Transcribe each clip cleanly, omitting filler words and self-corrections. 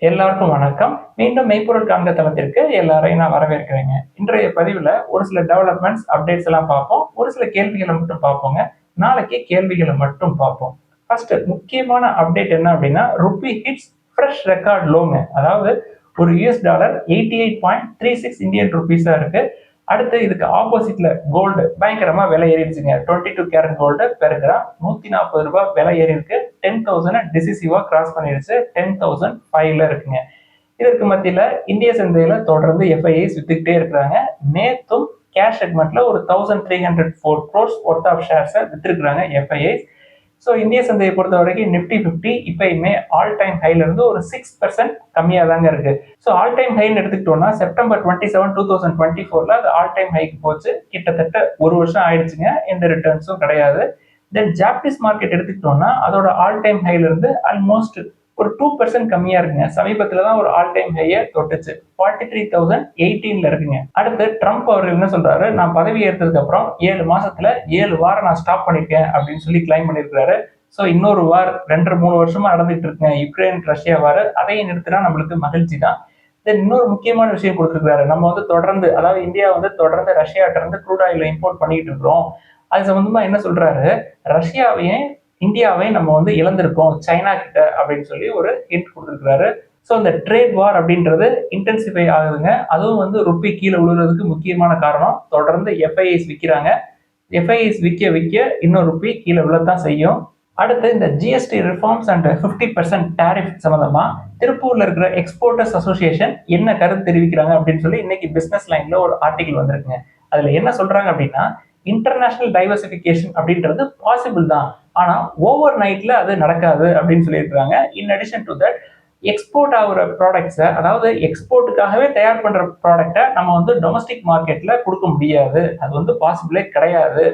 எல்லாருக்கும் வணக்கம். மீண்டும் மெய்ப்பொருள் காண்க தளத்திற்கு எல்லாரையும் நான் வரவேற்கிறேங்க. இன்றைய பதிவுல ஒரு சில டெவலப்மெண்ட்ஸ், அப்டேட்ஸ் எல்லாம் பார்ப்போம். ஒரு சில கேள்விகளை மட்டும் பார்ப்போங்க. நாளைக்கு கேள்விகளை மட்டும் பார்ப்போம். ஃபர்ஸ்ட் முக்கியமான அப்டேட் என்ன அப்படின்னா, ருபி ஹிட்ஸ் ஃப்ரெஷ் ரெக்கார்ட் லோங்க. அதாவது ஒரு $88.36 இந்தியன் ருபீஸா இருக்கு. அடுத்து இதுக்கு ஆப்போசிட்ல கோல்டு பயங்கரமா விலை ஏறிடுச்சுங்க. 22 கேரட் கோல்டு பெர் கிராம் $140 விலை ஏறி இருக்கு. 10,000 டிசிசிவா கிராஸ் பண்ணிடுச்சு. 10,005ல இருக்குங்க. இதற்கு மத்தியில இந்திய சந்தையில தொடர்ந்து எஃப்ஐஐஸ் வித்துக்கிட்டே இருக்கிறாங்க. நேத்தும் கேஷ் செக்மெண்ட்ல ஒரு 1304 crores ஒர்த் ஆஃப் ஷேர்ஸை வித்துருக்காங்க எஃப்ஐஐஸ். ஸோ இந்திய சந்தையை பொறுத்த வரைக்கும் நிப்டி 50 இப்பயுமே ஆல் டைம் ஹைல இருந்து ஒரு 6% கம்மியாக தாங்க இருக்கு. ஸோ ஆல் டைம் ஹைன்னு எடுத்துக்கிட்டோம்னா செப்டம்பர் 27, 2024 அது ஆல் டைம் ஹைக்கு போச்சு. கிட்டத்தட்ட ஒரு வருஷம் ஆயிடுச்சுங்க. எந்த ரிட்டர்ன்ஸும் கிடையாது. தென் ஜாப்பனீஸ் மார்க்கெட் எடுத்துக்கிட்டோம்னா அதோட ஆல் டைம் ஹைல இருந்து ஆல்மோஸ்ட் ஒரு 2% கம்மியா இருக்குங்க. சமீபத்துல தான் ஒரு ஆல் டைம் ஹையை தொட்டுச்சு. 43,018ல இருக்குங்க. அடுத்து ட்ரம்ப் அவர் என்ன சொல்றாரு, நான் பதவி ஏற்றதுக்கு அப்புறம் 7 மாசத்துல 7 வாரம் நான் ஸ்டாப் பண்ணிருக்கேன் அப்படின்னு சொல்லி கிளைம் பண்ணிருக்காரு. ஸோ இன்னொரு வார் 2-3 வருஷமா நடந்துட்டு இருக்குங்க யுக்ரைன் ரஷ்யா வார், அதையும் நிறுத்தினா நம்மளுக்கு மகிழ்ச்சி தான். தென் இன்னொரு முக்கியமான விஷயம் கொடுத்துருக்காரு. நம்ம வந்து தொடர்ந்து, அதாவது இந்தியா வந்து தொடர்ந்து ரஷ்யாட்ட இருந்து க்ரூட் ஆயில் இம்போர்ட் பண்ணிட்டு இருக்கிறோம். அது சம்பந்தமா என்ன சொல்றாரு, ரஷ்யாவையும் இந்தியாவை நம்ம வந்து இழந்திருக்கோம் சைனா கிட்ட அப்படின்னு சொல்லி ஒரு ஹிண்ட் கொடுத்துருக்காரு. ஸோ இந்த ட்ரேட் வார் அப்படின்றது இன்டென்சிஃபை ஆகுதுங்க. அதுவும் வந்து ருப்பி கீழே விழுறதுக்கு முக்கியமான காரணம் தொடர்ந்து எஃப்ஐஐஸ் விற்கிறாங்க. எஃப்ஐஐஸ் விற்க விற்க இன்னும் ருப்பி கீழே விழத்தான் செய்யும். அடுத்து இந்த ஜிஎஸ்டி ரிஃபார்ம்ஸ் அண்ட் 50% டேரிஃப் சம்பந்தமா திருப்பூர்ல இருக்கிற எக்ஸ்போர்ட்டர்ஸ் அசோசியேஷன் என்ன கருத்து தெரிவிக்கிறாங்க அப்படின்னு சொல்லி இன்னைக்கு பிசினஸ் லைன்ல ஒரு ஆர்டிகல் வந்திருக்குங்க. அதுல என்ன சொல்றாங்க அப்படின்னா, இன்டர்நேஷனல் டைவர்சிபிகேஷன் அப்படின்றது பாசிபிள் தான், ஆனா ஓவர் நைட்ல அது நடக்காது அப்படின்னு சொல்லியிருக்காங்க. இன் அடிஷன் டு தட், எக்ஸ்போர்ட் ஆகுற ப்ராடக்ட்ஸை, அதாவது எக்ஸ்போர்ட்டுக்காகவே தயார் பண்ற ப்ராடக்டை நம்ம வந்து டொமஸ்டிக் மார்க்கெட்ல கொடுக்க முடியாது. அது வந்து பாசிபிளே கிடையாது.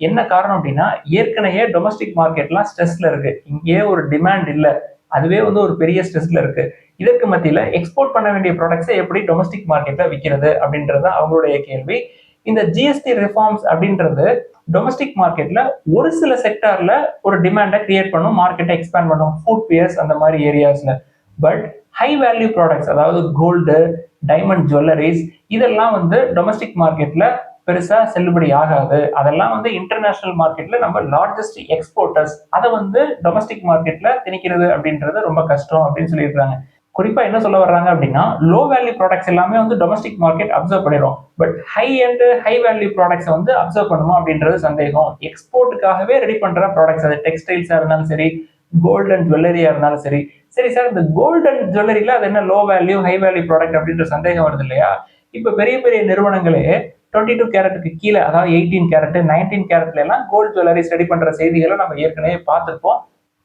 என்ன காரணம் அப்படின்னா, ஏற்கனவே டொமஸ்டிக் மார்க்கெட்லாம் ஸ்ட்ரெஸ்ல இருக்கு. இங்கேயே ஒரு டிமாண்ட் இல்லை, அதுவே வந்து ஒரு பெரிய ஸ்ட்ரெஸ்ல இருக்கு. இதற்கு மத்தியில எக்ஸ்போர்ட் பண்ண வேண்டிய ப்ராடக்ட்ஸை எப்படி டொமஸ்டிக் மார்க்கெட்ல விற்கிறது அப்படின்றது அவங்களுடைய கேள்வி. இந்த ஜிஎஸ்டி ரிஃபார்ம்ஸ் அப்படின்றது டொமஸ்டிக் மார்க்கெட்ல ஒரு சில செக்டார்ல ஒரு டிமாண்டை கிரியேட் பண்ணும், மார்க்கெட்டை எக்ஸ்பேண்ட் பண்ணும், ஃபுட் பியர்ஸ் அந்த மாதிரி ஏரியாஸ்ல. பட் ஹை வேல்யூ ப்ராடக்ட்ஸ், அதாவது கோல்டு, டைமண்ட் ஜுவல்லரிஸ், இதெல்லாம் வந்து டொமஸ்டிக் மார்க்கெட்ல பெருசா செல்லுபடி ஆகாது. அதெல்லாம் வந்து இன்டர்நேஷனல் மார்க்கெட்ல நம்ம லார்ஜஸ்ட் எக்ஸ்போர்ட்டர்ஸ், அதை வந்து டொமஸ்டிக் மார்க்கெட்ல திணிக்கிறது அப்படின்றது ரொம்ப கஷ்டம் அப்படின்னு சொல்லியிருக்காங்க. குறிப்பா என்ன சொல்ல வர்றாங்க அப்படின்னா, லோ வேல்யூ ப்ராடக்ட்ஸ் எல்லாமே வந்து டொமஸ்டிக் மார்க்கெட் அப்சர்வ் பண்ணிடும். But high and high value products வந்து அப்சர்வ் பண்ணுமா அப்படின்றது சந்தேகம். எக்ஸ்போர்ட்டுக்காகவே ரெடி பண்ற ப்ராடக்ட்ஸ், அது டெக்ஸ்டைல்ஸா இருந்தாலும் சரி, கோல்டு அண்ட் ஜுவல்லரியா இருந்தாலும் சரி. சரி சார், இந்த கோல்டு அண்ட் ஜுவல்லரியில அது என்ன low value high value product அப்படின்ற சந்தேகம் வருது இல்லையா? இப்ப பெரிய பெரிய நிறுவனங்களே 22 கேரட்டுக்கு கீழே, அதாவது 18 கேரட் 19 கேரட்ல எல்லாம் கோல்டு ஜுவல்லரிஸ் ரெடி பண்ற செய்திகளை நம்ம ஏற்கனவே பார்த்துருப்போம்.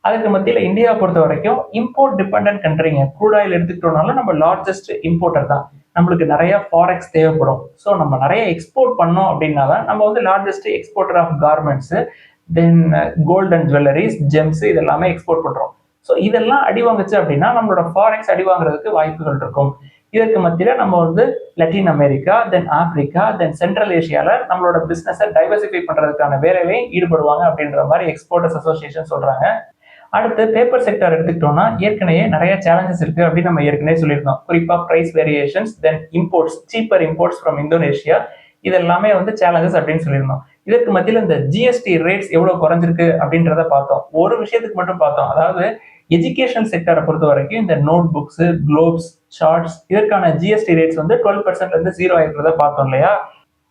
அதுக்கு மத்தியில இந்தியா பொறுத்த வரைக்கும் இம்போர்ட் டிபெண்டன்ட் கண்ட்ரிங்க. க்ரூட் ஆயில் எடுத்துக்கிட்டோம்னாலும் நம்ம லார்ஜஸ்ட் இம்போர்ட்டர் தான். நம்மளுக்கு நிறைய ஃபாரெக்ஸ் தேவைப்படும். ஸோ நம்ம நிறைய எக்ஸ்போர்ட் பண்ணோம் அப்படின்னா தான் நம்ம வந்து largest exporter of garments, then gold and jewelleries, gems, இதெல்லாமே எக்ஸ்போர்ட் பண்றோம். ஸோ இதெல்லாம் அடி வாங்குச்சு அப்படின்னா நம்மளோட ஃபாரெக்ஸ் அடி வாங்குறதுக்கு வாய்ப்புகள் இருக்கும். இதற்கு மத்தியில நம்ம வந்து லத்தீன் அமெரிக்கா, தென் ஆப்பிரிக்கா, தென் சென்ட்ரல் ஏஷியால நம்மளோட பிசினஸை டைவர்சிஃபை பண்றதுக்கான வேலையிலையும் ஈடுபடுவாங்க அப்படின்ற மாதிரி எக்ஸ்போர்ட்டர்ஸ் அசோசியேஷன் சொல்றாங்க. அடுத்து பேப்பர் செக்டர் எடுத்துக்கிட்டோம்னா ஏற்கனவே நிறைய சேலஞ்சஸ் இருக்கு அப்படின்னு நம்ம ஏற்கனவே சொல்லியிருந்தோம். குறிப்பா price variations, then imports, cheaper imports from Indonesia, இது எல்லாமே வந்து சேலஞ்சஸ் அப்படின்னு சொல்லியிருந்தோம். இதற்கு மத்தியில் இந்த ஜிஎஸ்டி ரேட்ஸ் எவ்வளவு குறைஞ்சிருக்கு அப்படின்றத பார்த்தோம். ஒரு விஷயத்துக்கு மட்டும் பார்த்தோம், அதாவது எஜுகேஷன் செக்டரை பொறுத்த வரைக்கும் இந்த நோட் புக்ஸ், குளோப்ஸ், சார்ட்ஸ், இதற்கான ஜிஎஸ்டி ரேட்ஸ் வந்து 12% இருந்து 0 ஆயிருக்கிறத பார்த்தோம் இல்லையா?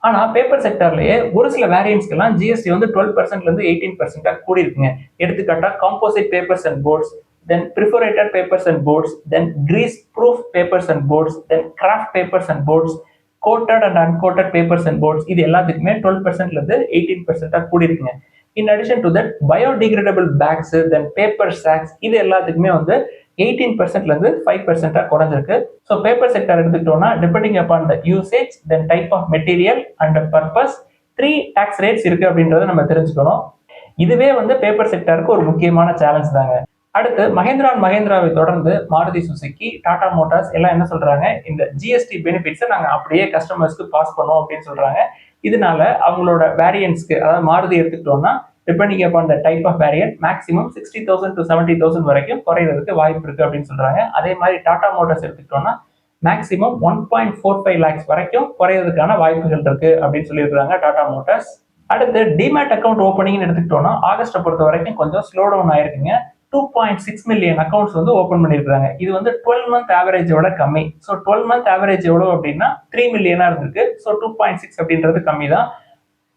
ஆனா பேப்பர் செக்டர்லயே ஒரு சில வேரியன்ஸ்க்கு எல்லாம் ஜிஎஸ்டி வந்து 12% இருந்து 18% கூடி இருக்குங்க. எடுத்துக்காட்டா composite papers and boards, then perforated papers and boards, then grease proof papers and boards, then kraft papers and boards, coated and uncoated papers and boards, இது எல்லாத்துக்குமே 12% இருந்து 18% கூடி இருக்குங்க. In addition to that, biodegradable bags, then paper sacks, இது எல்லாத்துக்குமே வந்து 18% இருந்து 5% குறைஞ்சிருக்கு. ஸோ பேப்பர் செக்டர் எடுத்துக்கிட்டோம்னா depending upon the usage, then type of material and purpose, 3 tax rates இருக்கு அப்படின்றத நம்ம தெரிஞ்சுக்கணும். இதுவே வந்து பேப்பர் செக்டருக்கு ஒரு முக்கியமான சேலஞ்ச் தாங்க. அடுத்து மஹேந்திரா அண்ட் மஹேந்திராவை தொடர்ந்து மாருதி சுசுகி, டாடா மோட்டார்ஸ் எல்லாம் என்ன சொல்றாங்க, இந்த ஜிஎஸ்டி பெனிஃபிட்ஸை நாங்க அப்படியே கஸ்டமர்ஸ்க்கு பாஸ் பண்ணோம் அப்படின்னு சொல்றாங்க. இதனால அவங்களோட வேரியன்ஸ்க்கு, அதாவது மாருதி எடுத்துக்கிட்டோம்னா depending upon the type of variant maximum 60,000 to 70,000 வரைக்கும் குறையிறதுக்கு வாய்ப்பு இருக்கு அப்படின்னு சொல்றாங்க. அதே மாதிரி டாடா மோட்டார்ஸ் எடுத்துக்கிட்டோம்னா மேக்ஸிமம் 1.45 lakhs வரைக்கும் குறையிறதுக்கான வாய்ப்புகள் இருக்கு அப்படின்னு சொல்லியிருக்காங்க டாடா மோட்டார்ஸ். அடுத்து டிமேட் அக்கௌண்ட் ஓப்பனிங் எடுத்துக்கிட்டோம்னா ஆகஸ்ட்டை பொறுத்த வரைக்கும் கொஞ்சம் ஸ்லோ டவுன் ஆயிருக்குங்க. 2.6 மில்லியன் அக்கௌண்ட்ஸ் வந்து ஓப்பன் பண்ணியிருக்காங்க. இது வந்து 12 மந்த் ஆவரேஜோட கம்மி. ஸோ 12 மந்த் ஆவரேஜ் எவ்வளோ அப்படின்னா 3 மில்லியனா இருந்திருக்கு. ஸோ 2.6 அப்படின்றது கம்மி தான்.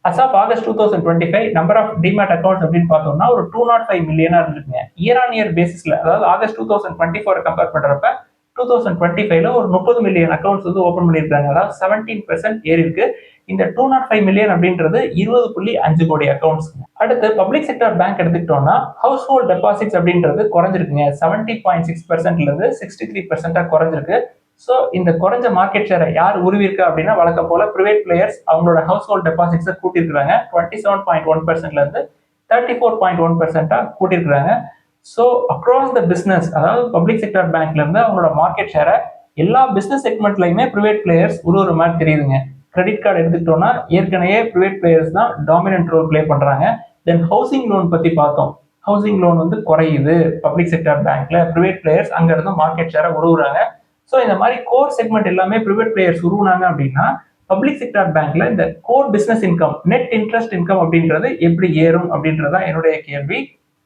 As of August 2025 number of demat accounts அப்படின்னு பார்த்தோம்னா ஒரு 205 மில்லியனா இருந்துருக்குங்க. இயர் ஆன் இயர் பேசிஸ்ல, அதாவது ஆகஸ்ட் 2024 கம்பேர் பண்றப்ப 2025ல ஒரு 30 மில்லியன் அக்கௌண்ட்ஸ் வந்து ஓப்பன் பண்ணியிருக்காங்க. அதாவது 17% ஏறி இருக்கு. இந்த 205 மில்லியன் அப்படின்றது 20.5 கோடி அக்கௌண்ட்ஸ். அடுத்து பப்ளிக் செக்டர் பேங்க் எடுத்துக்கிட்டோம்னா ஹவுஸ் ஹோல்ட் டெபாசிட்ஸ் அப்படின்றது குறைஞ்சிருக்குங்க. 70.6%ல இருந்து 63% குறைஞ்சிருக்கு. ஸோ இந்த குறைஞ்ச மார்க்கெட் ஷேரை யார் உருவிருக்கு அப்படின்னா வழக்கம் போல பிரைவேட் பிளேயர்ஸ் அவங்களோட ஹவுஸ் ஹோல்ட் டெபாசிட்ஸை கூட்டியிருக்காங்க. 27.1%ல இருந்து 34.1% கூட்டியிருக்காங்க. ஸோ அக்ராஸ் த பிசினஸ், அதாவது பப்ளிக் செக்டர் பேங்க்ல இருந்து அவங்களோட மார்க்கெட் ஷேரை எல்லா பிசினஸ் செக்மெண்ட்லயுமே பிரைவேட் பிளேயர்ஸ் ஒரு மாதிரி தெரியுதுங்க. கிரெடிட் கார்டு எடுத்துக்கிட்டோம்னா ஏற்கனவே பிரைவேட் பிளேயர்ஸ் தான் டாமினன்ட் ரோல் பிளே பண்றாங்க. தென் ஹவுசிங் லோன் பத்தி பார்த்தோம். ஹவுசிங் லோன் வந்து குறையுது பப்ளிக் செக்டர் பேங்க்ல, பிரைவேட் பிளேயர்ஸ் அங்க இருந்து மார்க்கெட் ஷேரை உருவுறாங்க. ஸோ இந்த மாதிரி கோர் செக்மெண்ட் எல்லாமே பிரைவேட் பிளேயர்ஸ் உருவுனாங்க அப்படின்னா பப்ளிக் செக்டர் பேங்க்ல இந்த core business income, net interest income அப்படின்றது எப்படி ஏறும் அப்படின்றதான் என்னுடைய கேள்வி.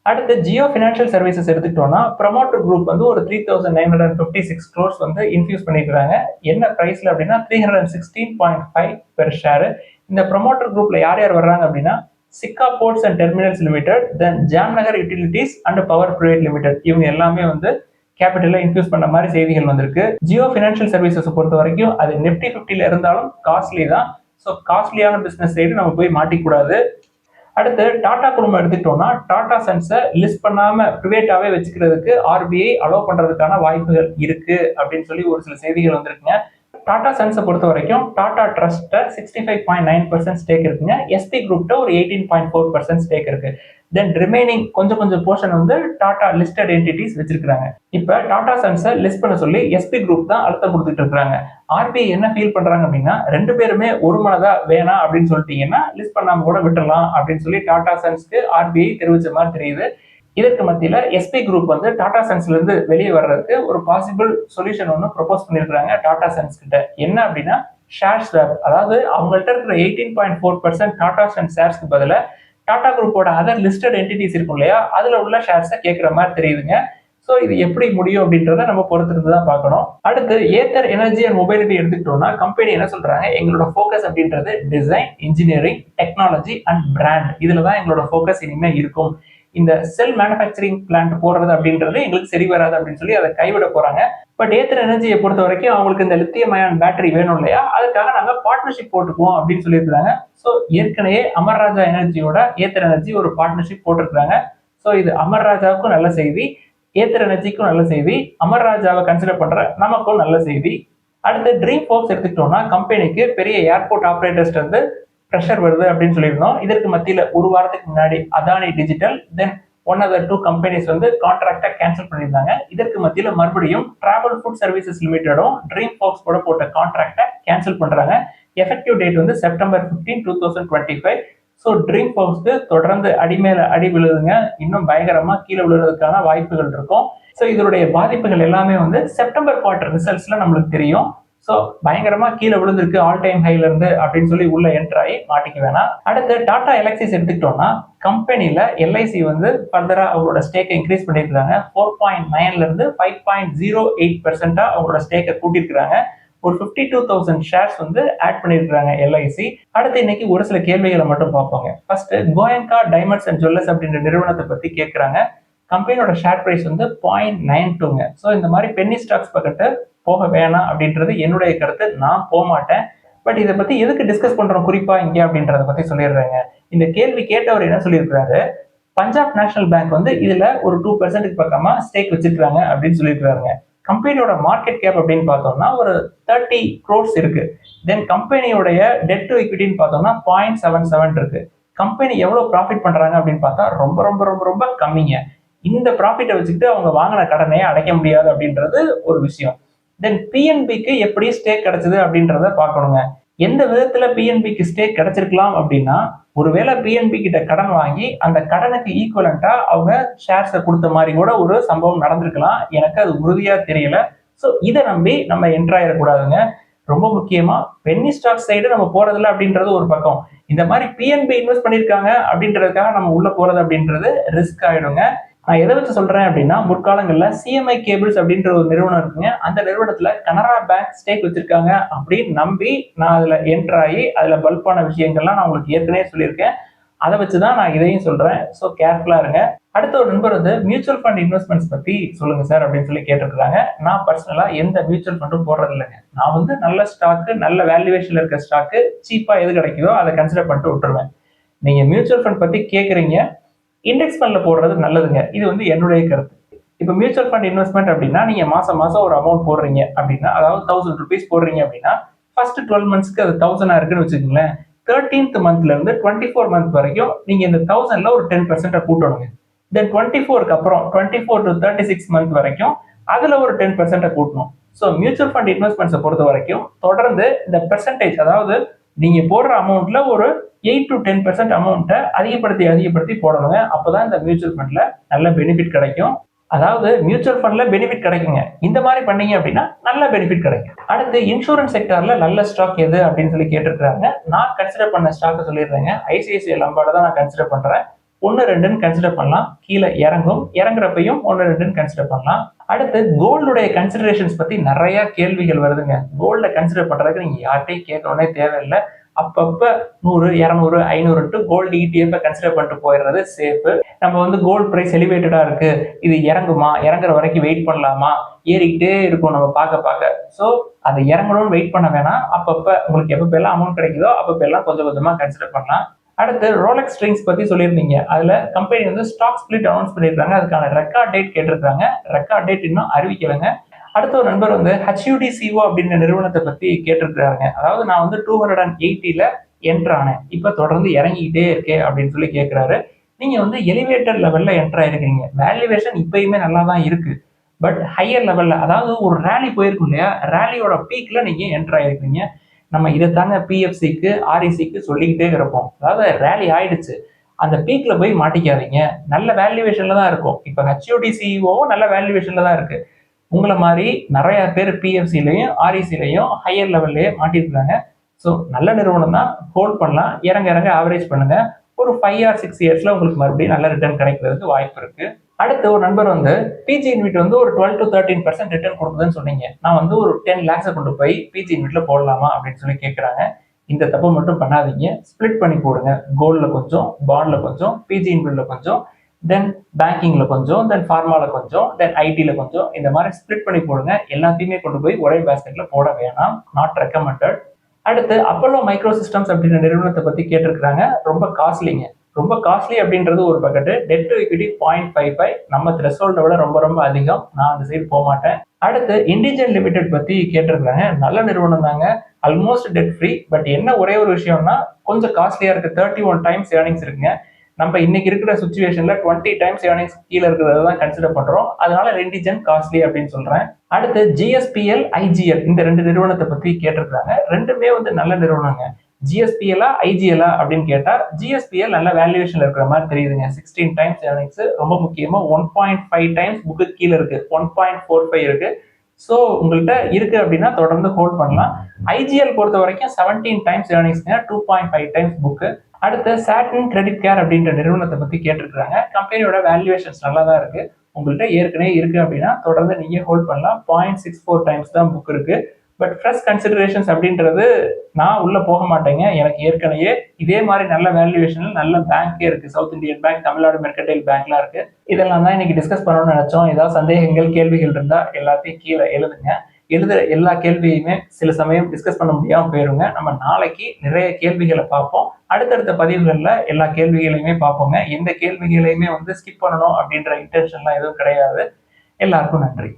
அடுத்து ஜியோ ஃபினான்ஷியல் சர்வீசஸ் எடுத்துக்கிட்டோம்னா ப்ரமோட்டர் குரூப் வந்து ஒரு 3,956 crores வந்து இன்ஃபியூஸ் பண்ணிருக்காங்க. என்ன பிரைஸ்ல அப்படின்னா 316.5 பெர் ஷேர். இந்த ப்ரமோட்டர் குரூப்ல யார் யார் வர்றாங்க அப்படின்னா Sikka ports and terminals limited, then Jamnagar utilities and power private limited, இவங்க எல்லாமே வந்து கேபிட்டல்ல இன்ஃபியூஸ் பண்ண மாதிரி செய்திகள் வந்திருக்கு. ஜியோ ஃபினான்ஷியல் சர்வீசஸ் பொறுத்த வரைக்கும் அது நிப்டி 50ல இருந்தாலும் காஸ்ட்லி தான். ஸோ காஸ்ட்லியான பிசினஸ் சைடு நம்ம போய் மாட்டிக்கூடாது. அடுத்து டாடா குழுமம் எடுத்துக்கிட்டோம்னா டாடா சன்ஸை லிஸ்ட் பண்ணாம பிரைவேட்டாவே வச்சுக்கிறதுக்கு ஆர்பிஐ அலோவ் பண்றதுக்கான வாய்ப்புகள் இருக்கு அப்படின்னு சொல்லி ஒரு சில செய்திகள் வந்திருக்குங்க. டாடா சன்ஸை பொறுத்த வரைக்கும் டாடா ட்ரஸ்ட் 65.9% ஸ்டேக் இருக்குங்க. எஸ்பி குரூப்ட ஒரு 18.4% ஸ்டேக் இருக்கு. தென் ரிமைனிங் கொஞ்சம் போர்ஷன் வந்து டாடா லிஸ்டட் என்டிட்டிஸ் வச்சிருக்காங்க. இப்ப டாடா சன்ஸை லிஸ்ட் பண்ண சொல்லி எஸ்பி குரூப் தான் அழுத்தம் கொடுத்துட்டு இருக்காங்க. ஆர்பிஐ என்ன ஃபீல் பண்றாங்க அப்படின்னா ரெண்டு பேருமே ஒரு மனதா வேணாம் அப்படின்னு சொல்லிட்டீங்கன்னா லிஸ்ட் பண்ணாம கூட விட்டுறலாம் அப்படின்னு சொல்லி டாடா சன்ஸ்க்கு ஆர்பிஐ தெரிவிச்ச மாதிரி தெரியுது. இதற்கு மத்தியில எஸ்பி குரூப் வந்து டாடா சன்ஸ்ல இருந்து வெளியே வர்றதுக்கு ஒரு பாசிபிள் சொல்யூஷன் ஒன்று ப்ரொபோஸ் பண்ணிருக்காங்க டாடா சன்ஸ் கிட்ட. என்ன அப்படின்னா ஷேர் ஸ்வாப், அதாவது அவங்கள்ட்ட இருக்கிற 18.4% டாடா சன்ஸ் ஷேர்ஸ்க்கு பதில டாடா குரூப்போட அதர் லிஸ்டட் என்டிட்டிஸ் இருக்கும் இல்லையா, அதுல உள்ள ஷேர்ஸை கேட்கிற மாதிரி தெரியுதுங்க. ஸோ இது எப்படி முடியும் அப்படின்றத நம்ம பொறுத்திருந்து தான் பார்க்கணும். அடுத்து ஏத்தர் எனர்ஜி அண்ட் மொபைலிட்டி எடுத்துக்கிட்டோம்னா கம்பெனி என்ன சொல்றாங்க, எங்களோட ஃபோக்கஸ் அப்படின்றது design, engineering, technology and brand, இதுல தான் எங்களோட ஃபோக்கஸ் இனிமே இருக்கும். இந்த செல் மேனுஃபேக்சரிங் பிளான்ட் போடுறது அப்படின்றது எங்களுக்கு சரி வராது அப்படின்னு சொல்லி அதை கைவிட போறாங்க. பட் ஏத்தர் எனர்ஜியை பொறுத்த வரைக்கும் அவங்களுக்கு இந்த லித்தியம் அயான் பேட்டரி வேணும் இல்லையா, அதுக்காக நாங்க பார்ட்னர்ஷிப் போட்டுக்குவோம் அப்படின்னு சொல்லியிருக்காங்க. ஸோ ஏற்கனவே அமர் ராஜா எனர்ஜியோட ஏத்தர் எனர்ஜி ஒரு பார்ட்னர்ஷிப் போட்டிருக்காங்க. ஸோ இது அமர் ராஜாவுக்கும் நல்ல செய்தி, ஏத்தர் எனர்ஜிக்கும் நல்ல செய்தி, அமர் ராஜாவை கன்சிடர் பண்ற நமக்கும் நல்ல செய்தி. அடுத்து ட்ரீம் ஃபோர்ஸ் எடுத்துக்கிட்டோம்னா கம்பெனிக்கு பெரிய ஏர்போர்ட் ஆப்ரேட்டர்ஸ் வந்து ப்ரெஷர் வருது அப்படின்னு சொல்லியிருந்தோம். இதற்கு மத்தியில ஒரு வாரத்துக்கு முன்னாடி Adani digital, then one other 2 companies வந்து கான்ட்ராக்டை கேன்சல் பண்ணியிருந்தாங்க. இதற்கு மத்தியில மறுபடியும் டிராவல் ஃபுட் சர்வீசஸ் லிமிடெடும் ட்ரீம் ஃபோர்ஸ் கூட போட்ட கான்ட்ராக்டை கேன்சல் பண்றாங்க. எஃபெக்டிவ் டேட் வந்து செப்டம்பர் 15, 2025. ஸோ ட்ரீம் ஃபோர்ஸ்க்கு தொடர்ந்து அடிமேல அடி விழுதுங்க. இன்னும் பயங்கரமா கீழே விழுறதுக்கான வாய்ப்புகள் இருக்கும். ஸோ இதனுடைய பாதிப்புகள் எல்லாமே வந்து செப்டம்பர் குவார்டர் ரிசல்ட்ஸ்ல நம்மளுக்கு தெரியும். ஸோ பயங்கரமா கீழே விழுந்திருக்கு ஆல் டைம் ஹைல இருந்து அப்படின்னு சொல்லி உள்ள என்டர் ஆகி மாட்டிக்க வேணாம். அடுத்து டாடா எலக்ஸிஸ் எடுத்துக்கிட்டோம்னா கம்பெனில எல்ஐசி வந்து ஃபர்தரா அவங்களோட ஸ்டேக்கை இன்க்ரீஸ் பண்ணிருக்காங்க. 4.9ல இருந்து 5.08% அவங்களோட ஸ்டேக்கை கூட்டியிருக்காங்க. ஒரு 52,000 ஷேர்ஸ் வந்து ஆட் பண்ணிருக்காங்க எல்ஐசி. அடுத்து இன்னைக்கு ஒரு சில கேள்விகளை மட்டும் பார்ப்போங்க. First Goenka diamonds and jewellers அப்படின்ற நிறுவனத்தை பத்தி கேட்கறாங்க. கம்பெனியோட ஷேர் பிரைஸ் வந்து 0.92ங்க. ஸோ இந்த மாதிரி பென்னி ஸ்டாக்ஸ் பக்கத்து போக வேணாம் அப்படின்றது என்னுடைய கருத்து. நான் போக மாட்டேன். பட் இதை பத்தி எதுக்கு டிஸ்கஸ் பண்றோம் குறிப்பா இங்க அப்படின்றத பத்தி சொல்லிடுறேங்க. இந்த கேள்வி கேட்டவர் என்ன சொல்லியிருக்காரு, பஞ்சாப் நேஷனல் பேங்க் வந்து இதுல ஒரு 2% பக்கமா ஸ்டேக் வச்சிருக்காங்க அப்படின்னு சொல்லியிருக்காருங்க. கம்பெனியோட மார்க்கெட் கேப் அப்படின்னு பார்த்தோம்னா ஒரு 30 crores இருக்கு. தென் கம்பெனியோடைய டெட் டு ஈக்விட்டின்னு பார்த்தோம்னா 0.77 இருக்கு. கம்பெனி எவ்வளவு ப்ராஃபிட் பண்றாங்க அப்படின்னு பார்த்தா ரொம்ப ரொம்ப ரொம்ப ரொம்ப கம்மிங்க. இந்த ப்ராஃபிட்டை வச்சுக்கிட்டு அவங்க வாங்கின கடனையே அடைக்க முடியாது அப்படின்றது ஒரு விஷயம். தென் பிஎன்பிக்கு எப்படி ஸ்டேக் கிடைச்சது அப்படின்றத பார்க்கணுங்க. எந்த விதத்துல பிஎன்பிக்கு ஸ்டே கிடைச்சிருக்கலாம் அப்படின்னா, ஒருவேளை பிஎன்பி கிட்ட கடன் வாங்கி அந்த கடனுக்கு ஈக்குவலண்டா அவங்க ஷேர்ஸை கொடுத்த மாதிரி கூட ஒரு சம்பவம் நடந்திருக்கலாம். எனக்கு அது உறுதியா தெரியல. ஸோ இதை நம்பி நம்ம என்ட்ராயிடக்கூடாதுங்க. ரொம்ப முக்கியமா பென்னி ஸ்டாக் சைடு நம்ம போறதில்ல அப்படின்றது ஒரு பக்கம். இந்த மாதிரி பிஎன்பி இன்வெஸ்ட் பண்ணியிருக்காங்க அப்படின்றதுக்காக நம்ம உள்ள போறது அப்படின்றது ரிஸ்க் ஆயிடுங்க. நான் எதை வச்சு சொல்றேன் அப்படின்னா, முற்காலங்கள்ல சிஎம்ஐ கேபிள்ஸ் அப்படின்ற ஒரு நிறுவனம் இருக்குங்க. அந்த நிறுவனத்துல கனரா பேங்க் ஸ்டேக் வச்சிருக்காங்க அப்படின்னு நம்பி நான் அதுல என்டர் ஆகி அதுல பல்பான விஷயங்கள்லாம் நான் உங்களுக்கு ஏற்கனவே சொல்லியிருக்கேன். அதை வச்சுதான் நான் இதையும் சொல்றேன். ஸோ கேர்ஃபுல்லா இருங்க. அடுத்த ஒரு நண்பர் வந்து மியூச்சுவல் ஃபண்ட் இன்வெஸ்ட்மெண்ட்ஸ் பத்தி சொல்லுங்க சார் அப்படின்னு சொல்லி கேட்டிருக்காங்க. நான் பர்சனலா எந்த மியூச்சுவல் ஃபண்டும் போடுறது இல்லைங்க. நான் வந்து நல்ல ஸ்டாக்கு, நல்ல வேல்யூவேஷன்ல இருக்க ஸ்டாக்கு சீப்பா எது கிடைக்குதோ அதை கன்சிடர் பண்ணிட்டு விட்டுருவேன். நீங்க மியூச்சுவல் ஃபண்ட் பத்தி கேட்குறீங்க, இண்டெக்ஸ் ஃபண்ட்ல போடுறது நல்லதுங்க. இது வந்து என்னுடைய கருத்து. இப்போ மியூச்சுவல் ஃபண்ட் இன்வெஸ்ட்மெண்ட் அப்படின்னா நீங்க மாசம் மாசம் ஒரு அமௌண்ட் போடுறீங்க அப்படின்னா, அதாவது 1000 rupees போடுறீங்க அப்படின்னா, ஃபர்ஸ்ட் 12 monthsக்கு அது 1000 இருக்குன்னு வச்சுக்கோங்களேன். 13th monthல இருந்து 24 month வரைக்கும் நீங்க இந்த 1000ல ஒரு 10% கூட்டணுங்க. தென் 24க்கு அப்புறம் 24 to 36 month வரைக்கும் அதுல ஒரு 10% கூட்டணும். ஸோ மியூச்சுவல் ஃபண்ட் இன்வெஸ்ட்மெண்ட்ஸை பொறுத்த வரைக்கும் தொடர்ந்து இந்த பெர்சன்டேஜ், அதாவது நீங்க போடுற அமௌண்ட்ல ஒரு 8 to 10% அமௌண்ட்டை அதிகப்படுத்தி போடணுங்க. அப்பதான் இந்த மியூச்சுவல் ஃபண்ட்ல நல்ல பெனிஃபிட் கிடைக்கும். அதாவது மியூச்சுவல் ஃபண்ட்ல பெனிஃபிட் கிடைக்குங்க. இந்த மாதிரி பண்ணீங்க அப்படின்னா நல்ல பெனிஃபிட் கிடைக்கும். அடுத்து இன்சூரன்ஸ் செக்டர்ல நல்ல ஸ்டாக் எது அப்படின்னு சொல்லி கேட்டிருக்காங்க. நான் கன்சிடர் பண்ண ஸ்டாக் சொல்லிடுறேங்க. ஐசிஐசிஐ லம்பார்ட தான் நான் கன்சிடர் பண்றேன். 1, 2ன்னு கன்சிடர் பண்ணலாம். கீழே இறங்கும், இறங்குறப்பையும் 1, 2ன்னு கன்சிடர் பண்ணலாம். அடுத்து கோல்டுடைய கன்சிடரேஷன்ஸ் பத்தி நிறைய கேள்விகள் வருதுங்க. கோல்ட கன்சிடர் பண்றதுக்கு நீங்க யார்ட்டையும் கேட்கணும்னே தேவையில்லை. அப்பப்ப 100, 200, 500 கோல்டு இடிஎஃப் கன்சிடர் பண்ணிட்டு போயிடுறது சேஃப். நம்ம வந்து கோல்டு பிரைஸ் எலிவேட்டடா இருக்கு, இது இறங்குமா, இறங்குற வரைக்கும் வெயிட் பண்ணலாமா, ஏறிக்கிட்டே இருக்கும் நம்ம பார்க்க. ஸோ அது இறங்கணும்னு வெயிட் பண்ண வேணாம். அப்பப்ப உங்களுக்கு எப்பப்ப எல்லாம் அமௌண்ட் கிடைக்குதோ அப்பப்ப எல்லாம் கொஞ்சம் கொஞ்சமா கன்சிடர் பண்ணலாம். அடுத்து ரோலெக்ஸ் ஸ்ட்ரிங்ஸ் பத்தி சொல்லியிருந்தீங்க. அதுல கம்பெனி வந்து ஸ்டாக் ஸ்பிளிட் அனௌன்ஸ் பண்ணியிருக்காங்க. அதுக்கான ரெக்கார்ட் டேட் கேட்டிருக்காங்க. ரெக்கார்ட் டேட் இன்னும் அறிவிக்கலைங்க. அடுத்த ஒரு நண்பர் வந்து HUDCO அப்படின்ற நிறுவனத்தை பத்தி கேட்டிருக்காங்க. அதாவது நான் வந்து 280ல என்டர் ஆனேன், இப்ப தொடர்ந்து இறங்கிக்கிட்டே இருக்கேன் அப்படின்னு சொல்லி கேட்கிறாரு. நீங்க வந்து எலிவேட்டர் லெவல்ல என்டர் ஆயிருக்கீங்க. வேல்யூவேஷன் இப்பயுமே நல்லா தான் இருக்கு. பட் ஹையர் லெவல்ல, அதாவது ஒரு ரேலி போயிருக்கும் இல்லையா, ரேலியோட பீக்ல நீங்க என்டர் ஆயிருக்கீங்க. நம்ம இதை தாங்க பிஎஃப்சிக்கு ஆர்இசிக்கு சொல்லிக்கிட்டே இருப்போம். அதாவது ரேலி ஆயிடுச்சு, அந்த பீக்ல போய் மாட்டிக்காதீங்க. நல்ல வேல்யூவேஷன்ல தான் இருக்கும். இப்ப HUDCOவும் நல்ல வேல்யூவேஷன்ல தான் இருக்கு. உங்களை மாதிரி நிறைய பேர் பிஎஃப்சிலையும் ஆர்இசிலையும் ஹையர் லெவல்லையே மாட்டிருக்காங்க. ஸோ நல்ல நிறுவனம் தான், ஹோல்ட் பண்ணலாம். இறங்க ஆவரேஜ் பண்ணுங்க. ஒரு 5 or 6 yearsல உங்களுக்கு மறுபடியும் நல்ல ரிட்டர்ன் கிடைக்கிறதுக்கு வாய்ப்பு இருக்கு. அடுத்து ஒரு நண்பர் வந்து பிஜி இன்விட் வந்து ஒரு 12 to 13% ரிட்டர்ன் கொடுக்குதுன்னு சொன்னீங்க. நான் வந்து ஒரு 10 lakhs கொண்டு போய் பிஜி இன்விட்ல போடலாமா அப்படின்னு சொல்லி கேட்குறாங்க. இந்த தப்பு மட்டும் பண்ணாதீங்க. ஸ்பிளிட் பண்ணி போடுங்க. கோல்ட்ல கொஞ்சம், பாண்ட்ல கொஞ்சம், பிஜி இன்விட்ல கொஞ்சம், தென் பேங்கிங்ல கொஞ்சம், தென் ஃபார்மால கொஞ்சம், தென் ஐடில கொஞ்சம், இந்த மாதிரி ஸ்பிளிட் பண்ணி போடுங்க. எல்லாத்தையுமே கொண்டு போய் ஒரே பேஸ்கெட்ல போட வேணாம். Not recommended. அடுத்து அப்போலோ மைக்ரோ சிஸ்டம்ஸ் அப்படின்ற நிறுவனத்தை பத்தி கேட்டிருக்காங்க. ரொம்ப காஸ்ட்லிங்க. ரொம்ப காஸ்ட்லி அப்படின்றது ஒரு பக்கெட்டு. Dead to equity 0.55. நம்ம த்ரெஷோல்டை விட ரொம்ப அதிகம். நான் அந்த சைடு போக மாட்டேன். அடுத்து இண்டிஜன் லிமிடெட் பத்தி கேட்டிருக்காங்க. நல்ல நிறுவனம் தாங்க, ஆல்மோஸ்ட் டெட் ஃப்ரீ. பட் என்ன ஒரே ஒரு விஷயம்னா கொஞ்சம் காஸ்ட்லியா இருக்கு. 31 times ஏர்னிங்ஸ் இருக்குங்க. நம்ம இன்னைக்கு இருக்கிற சுச்சுவேஷன்ல 20 times ஏர்னிங்ஸ் கீழே இருக்கிறத தான் கன்சிடர் பண்றோம். அதனால இண்டிஜன் காஸ்ட்லி அப்படின்னு சொல்றேன். அடுத்து ஜிஎஸ்பிஎல், ஐஜிஎல், இந்த 2 நிறுவனத்தை பத்தி கேட்டிருக்காங்க. ரெண்டுமே வந்து நல்ல நிறுவனங்க. ஜிஎஸ்பிஎலா ஐஜிஎலா அப்படின்னு கேட்டா ஜிஎஸ்பிஎல் நல்ல வேல்யூவேஷன்ல இருக்கிற மாதிரி தெரியுதுங்க. 16 times ஏர்னிங்ஸ். ரொம்ப முக்கியமா 1.5 times புக்கு கீழே இருக்கு, 1.45 இருக்கு. ஸோ உங்கள்கிட்ட இருக்கு அப்படின்னா தொடர்ந்து ஹோல்ட் பண்ணலாம். ஐஜிஎல் பொறுத்த வரைக்கும் 17 times ஏர்னிங்ஸ்ங்க, 2.5 times புக்கு. அடுத்து சாட்டன் கிரெடிட் கேர் அப்படின்ற நிறுவனத்தை பத்தி கேட்டிருக்காங்க. கம்பெனியோட வேல்யூவேஷன்ஸ் நல்லா தான் இருக்கு. உங்கள்கிட்ட ஏற்கனவே இருக்கு அப்படின்னா தொடர்ந்து நீங்க ஹோல்ட் பண்ணலாம். 0.64 times தான் புக் இருக்கு. பட் ஃப்ரெஷ் கன்சிடரேஷன்ஸ் அப்படின்றது நான் உள்ள போக மாட்டேங்க. எனக்கு ஏற்கனவே இதே மாதிரி நல்ல வேல்யூவேஷன்ல நல்ல பேங்கே இருக்கு. South Indian bank, Tamil Nadu mercantile பேங்க்லாம் இருக்கு. இதெல்லாம் தான் இன்னைக்கு டிஸ்கஸ் பண்ணணும்னு நினைச்சோம். ஏதாவது சந்தேகங்கள், கேள்விகள் இருந்தா எல்லாத்தையும் கீழே எழுதுங்க. எழுதுற எல்லா கேள்வியுமே சில சமயம் டிஸ்கஸ் பண்ண முடியாம போயிருங்க. நம்ம நாளைக்கு நிறைய கேள்விகளை பார்ப்போம். அடுத்தடுத்த பதிவுகள்ல எல்லா கேள்விகளையுமே பார்ப்போங்க. எந்த கேள்விகளையுமே வந்து ஸ்கிப் பண்ணணும் அப்படின்ற இன்டென்ஷன்லாம் எதுவும் கிடையாது. எல்லாருக்கும் நன்றி.